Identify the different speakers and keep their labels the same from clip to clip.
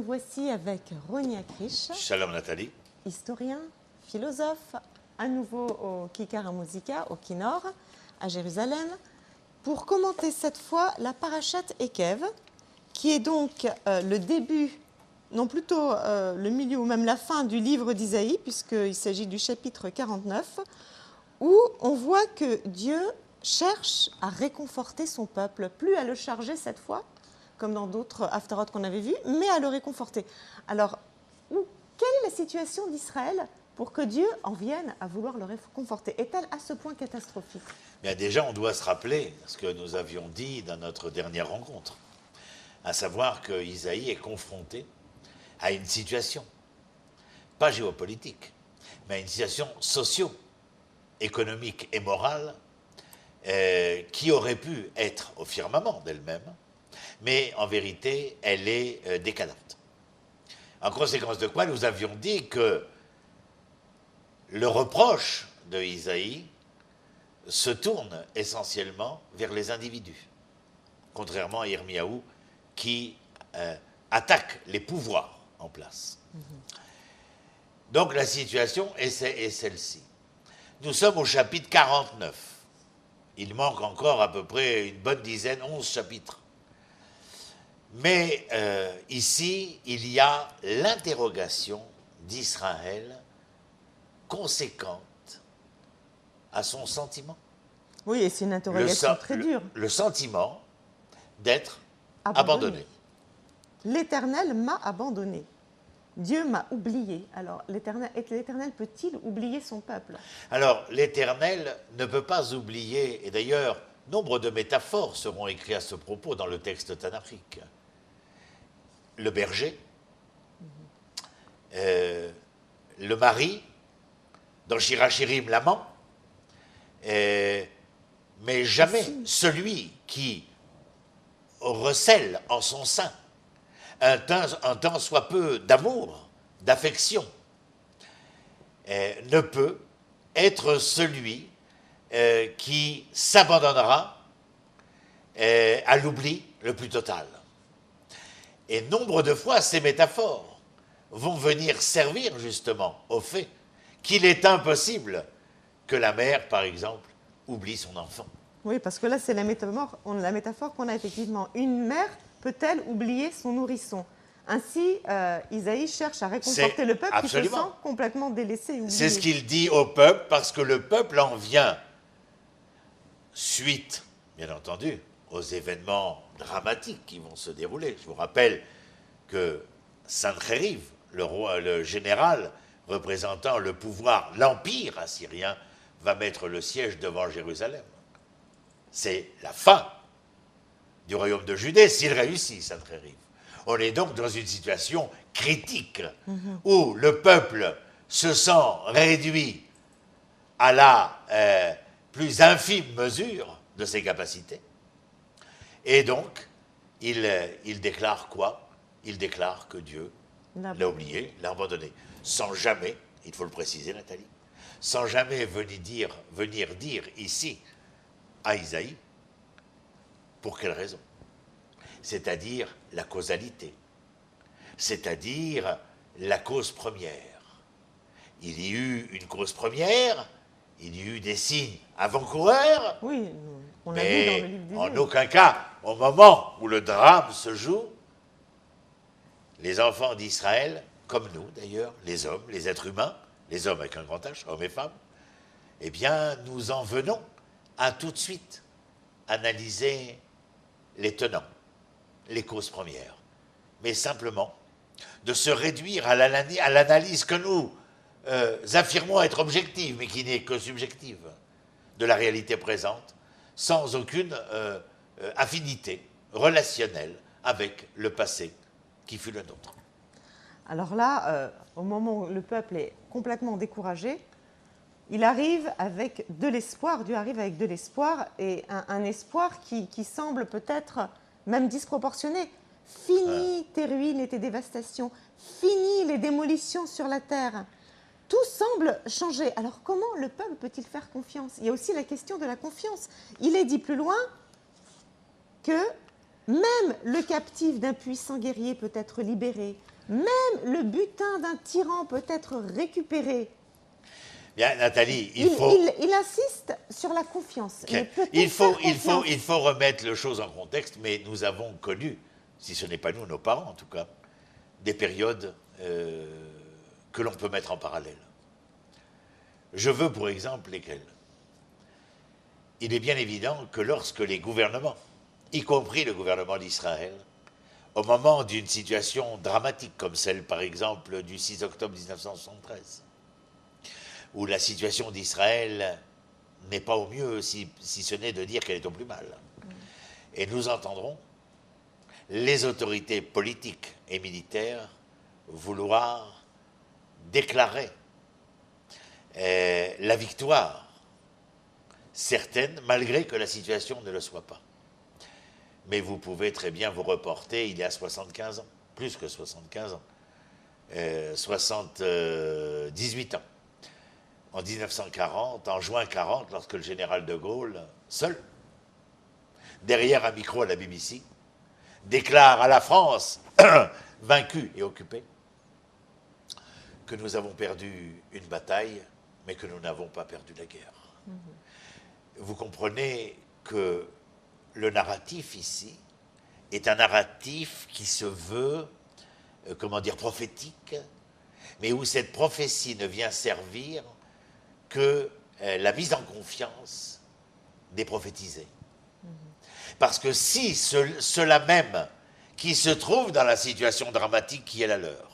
Speaker 1: voici avec Roni Akrich.
Speaker 2: Shalom Nathalie.
Speaker 1: Historien, philosophe, à nouveau au Kikar HaMuzika, au Kinor, à Jérusalem, pour commenter cette fois la Parashat Ekev, qui est donc le début, non plutôt le milieu ou même la fin du livre d'Isaïe, puisqu'il s'agit du chapitre 49, où on voit que Dieu cherche à réconforter son peuple, plus à le charger cette fois, comme dans d'autres Haftarot qu'on avait vus, mais à le réconforter. Alors, quelle est la situation d'Israël pour que Dieu en vienne à vouloir le réconforter? Est-elle à ce point catastrophique?
Speaker 2: Bien, déjà, on doit se rappeler ce que nous avions dit dans notre dernière rencontre, à savoir que Isaïe est confronté à une situation, pas géopolitique, mais à une situation socio-économique et morale qui aurait pu être au firmament d'elle-même, mais en vérité, elle est décadente. En conséquence de quoi, nous avions dit que le reproche de Isaïe se tourne essentiellement vers les individus, contrairement à Yirmiyahu qui attaque les pouvoirs en place. Donc la situation est celle-ci. Nous sommes au chapitre 49. Il manque encore à peu près une bonne dizaine, 11 chapitres. Mais ici, il y a l'interrogation d'Israël conséquente à son sentiment.
Speaker 1: Oui, et c'est une interrogation très dure.
Speaker 2: Le sentiment d'être abandonné.
Speaker 1: L'Éternel m'a abandonné. Dieu m'a oublié. Alors, l'Éternel peut-il oublier son peuple?
Speaker 2: Alors, l'Éternel ne peut pas oublier, et d'ailleurs, nombre de métaphores seront écrites à ce propos dans le texte tanachique. Le berger, le mari, dans Shirachirim, l'amant, mais jamais celui qui recèle en son sein un temps soit peu d'amour, d'affection, ne peut être celui qui s'abandonnera à l'oubli le plus total. Et nombre de fois, ces métaphores vont venir servir justement au fait qu'il est impossible que la mère, par exemple, oublie son enfant.
Speaker 1: Oui, parce que là, c'est la métaphore qu'on a effectivement. Une mère peut-elle oublier son nourrisson? Ainsi, Isaïe cherche à réconforter le peuple qui se sent complètement délaissé et oublié.
Speaker 2: C'est ce qu'il dit au peuple, parce que le peuple en vient, suite, bien entendu, aux événements dramatiques qui vont se dérouler. Je vous rappelle que Sancheriv, le général représentant le pouvoir, l'empire assyrien, va mettre le siège devant Jérusalem. C'est la fin du royaume de Judée, s'il réussit, Sancheriv. On est donc dans une situation critique où le peuple se sent réduit à la plus infime mesure de ses capacités. Et donc, il déclare quoi? Il déclare que Dieu l'a oublié, l'a abandonné. Sans jamais, il faut le préciser Nathalie, sans jamais venir dire ici à Isaïe pour quelle raison. C'est-à-dire la causalité, c'est-à-dire la cause première. Il y a eu une cause première, il y a eu des signes avant-coureurs,
Speaker 1: oui, on l'a vu dans le livre
Speaker 2: mais en aucun cas, au moment où le drame se joue, les enfants d'Israël, comme nous d'ailleurs, les hommes, les êtres humains, les hommes avec un grand H, hommes et femmes, eh bien, nous en venons à tout de suite analyser les tenants, les causes premières, mais simplement de se réduire à l'analyse que nous affirmons être objective, mais qui n'est que subjective, de la réalité présente, sans aucune affinité relationnelle avec le passé qui fut le nôtre.
Speaker 1: Alors là, au moment où le peuple est complètement découragé, il arrive avec de l'espoir, Dieu arrive avec de l'espoir, et un espoir qui semble peut-être même disproportionné. Fini tes ruines et tes dévastations, fini les démolitions sur la terre. Tout semble changer. Alors comment le peuple peut-il faire confiance? Il y a aussi la question de la confiance. Il est dit plus loin que même le captif d'un puissant guerrier peut être libéré. Même le butin d'un tyran peut être récupéré.
Speaker 2: Bien, Nathalie,
Speaker 1: il insiste sur la confiance.
Speaker 2: Okay. Il faut remettre les choses en contexte, mais nous avons connu, si ce n'est pas nous, nos parents en tout cas, des périodes que l'on peut mettre en parallèle. Je veux pour exemple lesquelles. Il est bien évident que lorsque les gouvernements, y compris le gouvernement d'Israël, au moment d'une situation dramatique comme celle par exemple du 6 octobre 1973, où la situation d'Israël n'est pas au mieux, si ce n'est de dire qu'elle est au plus mal. Et nous entendrons les autorités politiques et militaires vouloir déclarer la victoire certaine, malgré que la situation ne le soit pas. Mais vous pouvez très bien vous reporter il y a 75 ans, plus que 75 ans, 78 ans. En 1940, en juin 40, lorsque le général de Gaulle, seul, derrière un micro à la BBC, déclare à la France, vaincue et occupée, que nous avons perdu une bataille, mais que nous n'avons pas perdu la guerre. Vous comprenez que le narratif ici est un narratif qui se veut, prophétique, mais où cette prophétie ne vient servir que la mise en confiance des prophétisés. Parce que si ceux-là même qui se trouvent dans la situation dramatique qui est la leur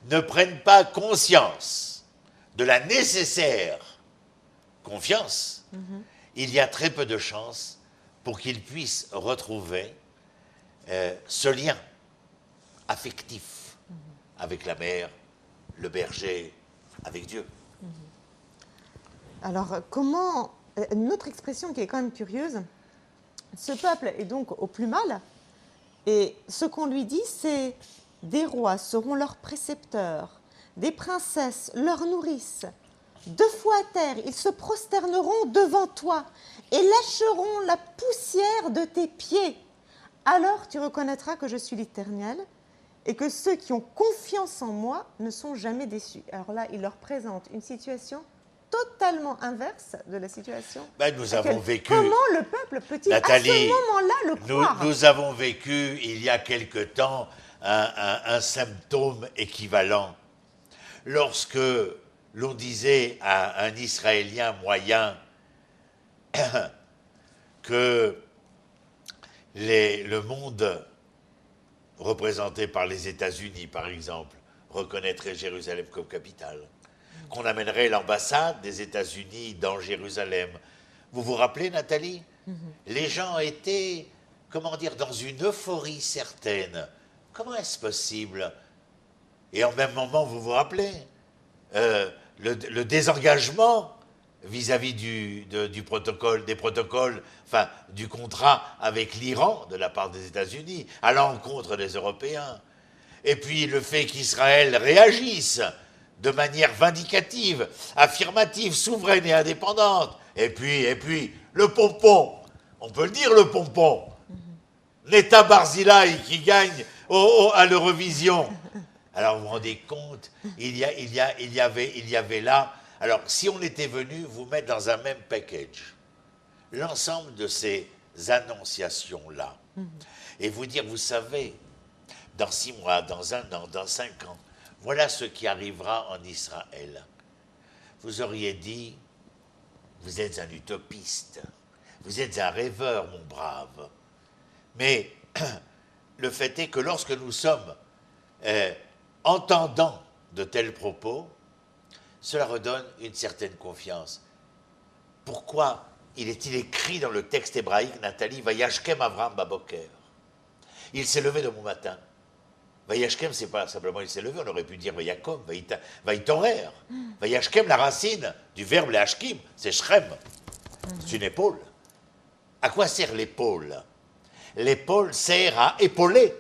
Speaker 2: ne prennent pas conscience de la nécessaire confiance, il y a très peu de chances pour qu'ils puissent retrouver ce lien affectif avec la mère, le berger, avec Dieu.
Speaker 1: Alors, comment... Une autre expression qui est quand même curieuse, ce peuple est donc au plus mal, et ce qu'on lui dit, c'est « des rois seront leurs précepteurs, des princesses leurs nourrices. 2 fois à terre, ils se prosterneront devant toi et lâcheront la poussière de tes pieds. Alors tu reconnaîtras que je suis l'Éternel et que ceux qui ont confiance en moi ne sont jamais déçus. » Alors là, il leur présente une situation totalement inverse de la situation.
Speaker 2: Nous avons vécu...
Speaker 1: Comment le peuple peut-il,
Speaker 2: Nathalie,
Speaker 1: à ce moment-là, le croire?
Speaker 2: Nous avons vécu, il y a quelque temps, un symptôme équivalent. Lorsque l'on disait à un Israélien moyen que le monde représenté par les États-Unis, par exemple, reconnaîtrait Jérusalem comme capitale, qu'on amènerait l'ambassade des États-Unis dans Jérusalem. Vous vous rappelez, Nathalie? Les gens étaient, dans une euphorie certaine. Comment est-ce possible? Et en même moment, vous vous rappelez, le désengagement vis-à-vis du protocole, du contrat avec l'Iran de la part des États-Unis, à l'encontre des Européens. Et puis le fait qu'Israël réagisse de manière vindicative, affirmative, souveraine et indépendante. Et puis, le pompon, on peut le dire, le pompon. L'État Barzilai qui gagne à l'Eurovision. Alors vous vous rendez compte, il y avait là... Alors si on était venu vous mettre dans un même package l'ensemble de ces annonciations-là, et vous dire, vous savez, dans 6 mois, dans 1 an, dans 5 ans, voilà ce qui arrivera en Israël. Vous auriez dit, vous êtes un utopiste, vous êtes un rêveur, mon brave. Mais le fait est que lorsque nous sommes entendants de tels propos, cela redonne une certaine confiance. Pourquoi est-il écrit dans le texte hébraïque, Nathalie, Vayashkem Avram Baboker? Il s'est levé de bon matin. Vayashkem, c'est pas simplement il s'est levé, on aurait pu dire Vayakom, Vayitorer. Vayashkem, la racine du verbe Leashkim, c'est Shrem. C'est une épaule. À quoi sert l'épaule? L'épaule sert à épauler,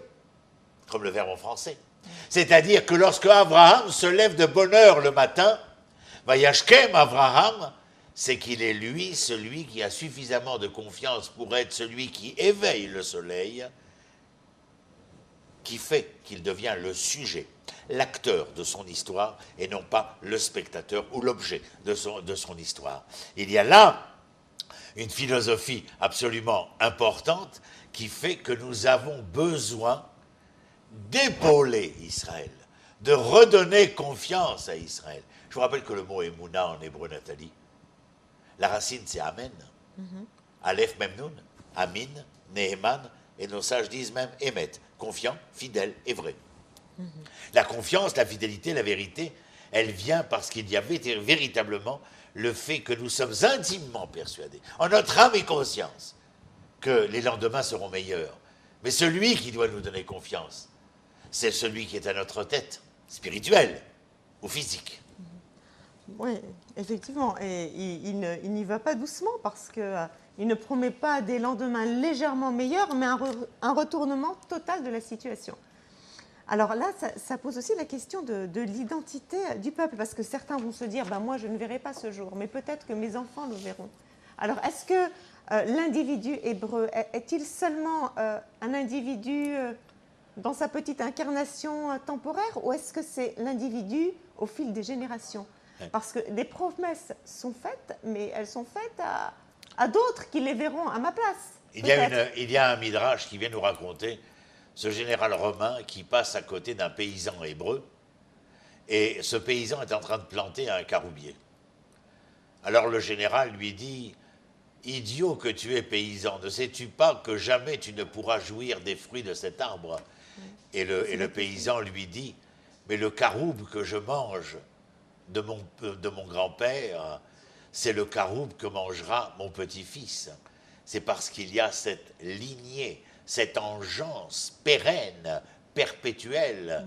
Speaker 2: comme le verbe en français. C'est-à-dire que lorsque Abraham se lève de bonne heure le matin, Vayashkem Abraham, c'est qu'il est lui, celui qui a suffisamment de confiance pour être celui qui éveille le soleil qui fait qu'il devient le sujet, l'acteur de son histoire et non pas le spectateur ou l'objet de son histoire. Il y a là une philosophie absolument importante qui fait que nous avons besoin d'épauler Israël, de redonner confiance à Israël. Je vous rappelle que le mot Emouna en hébreu, Nathalie, la racine c'est Amen, Aleph Memnoun, Amin, Neheman, et nos sages disent même Emet, confiant, fidèle et vrai. La confiance, la fidélité, la vérité, elle vient parce qu'il y avait véritablement le fait que nous sommes intimement persuadés, en notre âme et conscience, que les lendemains seront meilleurs. Mais celui qui doit nous donner confiance, c'est celui qui est à notre tête, spirituelle ou physique.
Speaker 1: Oui, effectivement. Et il n'y va pas doucement parce qu'il ne promet pas des lendemains légèrement meilleurs, mais un retournement total de la situation. Alors là, ça pose aussi la question de l'identité du peuple, parce que certains vont se dire, moi je ne verrai pas ce jour, mais peut-être que mes enfants le verront. Alors est-ce que l'individu hébreu est-il seulement un individu dans sa petite incarnation temporaire, ou est-ce que c'est l'individu au fil des générations ? Parce que des promesses sont faites, mais elles sont faites à d'autres qui les verront à ma place.
Speaker 2: Il y a un midrash qui vient nous raconter ce général romain qui passe à côté d'un paysan hébreu, et ce paysan est en train de planter un caroubier. Alors le général lui dit « Idiot que tu es paysan, ne sais-tu pas que jamais tu ne pourras jouir des fruits de cet arbre ?» Et le paysan lui dit « Mais le caroube que je mange de mon grand-père, c'est le caroube que mangera mon petit-fils. C'est parce qu'il y a cette lignée, cette engeance pérenne, perpétuelle,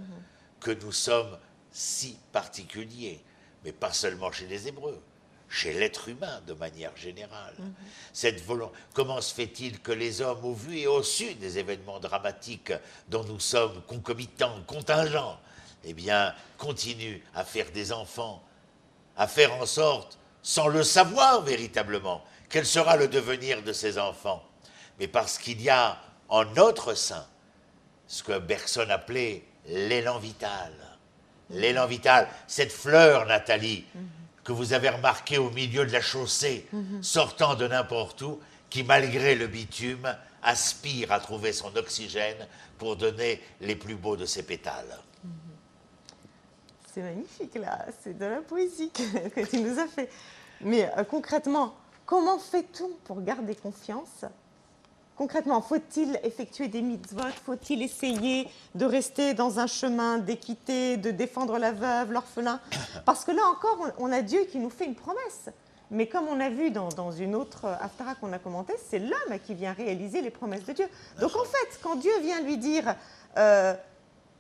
Speaker 2: que nous sommes si particuliers, mais pas seulement chez les Hébreux, chez l'être humain de manière générale. Comment se fait-il que les hommes, au vu et au su des événements dramatiques dont nous sommes concomitants, contingents, eh bien, continuent à faire des enfants, à faire en sorte, sans le savoir véritablement, quel sera le devenir de ces enfants, mais parce qu'il y a en notre sein ce que Bergson appelait l'élan vital. L'élan vital, cette fleur, Nathalie, que vous avez remarquée au milieu de la chaussée, sortant de n'importe où, qui, malgré le bitume, aspire à trouver son oxygène pour donner les plus beaux de ses pétales.
Speaker 1: C'est magnifique, là. C'est de la poésie que tu nous as fait. Mais concrètement, comment fait-on pour garder confiance ? Concrètement, faut-il effectuer des mitzvot ? Faut-il essayer de rester dans un chemin d'équité, de défendre la veuve, l'orphelin ? Parce que là encore, on a Dieu qui nous fait une promesse. Mais comme on a vu dans une autre Haftara qu'on a commentée, c'est l'homme qui vient réaliser les promesses de Dieu. Donc en fait, quand Dieu vient lui dire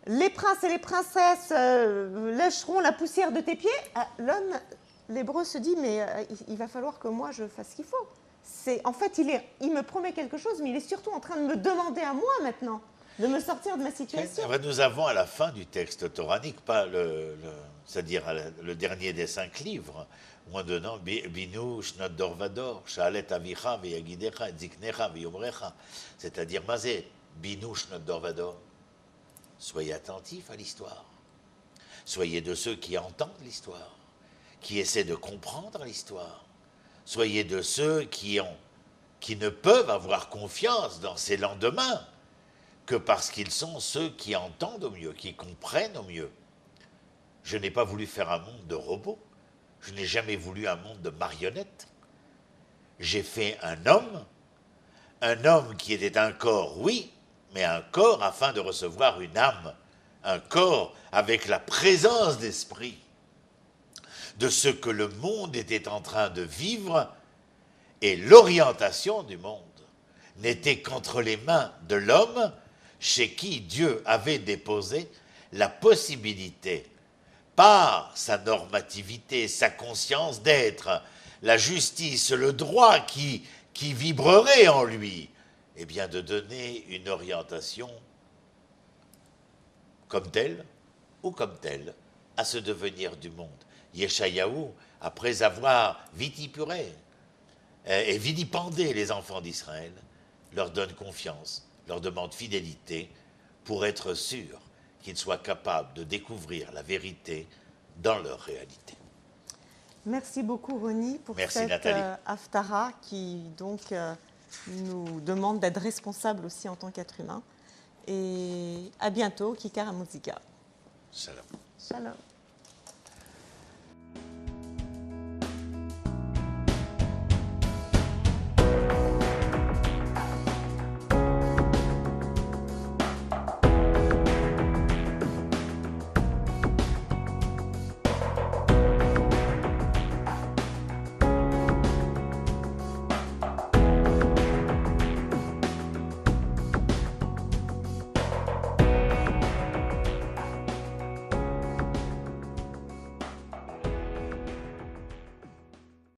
Speaker 1: les princes et les princesses lècheront la poussière de tes pieds, l'homme, l'hébreu se dit mais il va falloir que moi je fasse ce qu'il faut. En fait, il me promet quelque chose, mais il est surtout en train de me demander à moi maintenant de me sortir de ma situation.
Speaker 2: Nous avons à la fin du texte toranique, pas c'est-à-dire le dernier des 5 livres, où on donne Binu shnot dor vador, shalet avicha veyagidecha ziknecha veyomrecha, c'est-à-dire Mazé, Binu shnot dor vador. Soyez attentifs à l'histoire. Soyez de ceux qui entendent l'histoire, qui essaient de comprendre l'histoire. Soyez de ceux qui ne peuvent avoir confiance dans ces lendemains que parce qu'ils sont ceux qui entendent au mieux, qui comprennent au mieux. Je n'ai pas voulu faire un monde de robots. Je n'ai jamais voulu un monde de marionnettes. J'ai fait un homme qui était un corps, oui, mais un corps afin de recevoir une âme, un corps avec la présence d'esprit de ce que le monde était en train de vivre, et l'orientation du monde n'était qu'entre les mains de l'homme chez qui Dieu avait déposé la possibilité, par sa normativité, sa conscience d'être, la justice, le droit qui vibrerait en lui, eh bien de donner une orientation comme telle ou comme telle à ce devenir du monde. Yeshayahu, après avoir vitipuré et vilipendé les enfants d'Israël, leur donne confiance, leur demande fidélité pour être sûr qu'ils soient capables de découvrir la vérité dans leur réalité.
Speaker 1: Merci beaucoup, Rony, pour
Speaker 2: Merci,
Speaker 1: cette
Speaker 2: Nathalie.
Speaker 1: Haftara qui donc nous demande d'être responsable aussi en tant qu'être humain. Et à bientôt, Kikar à Musica.
Speaker 2: Salam.
Speaker 1: Shalom.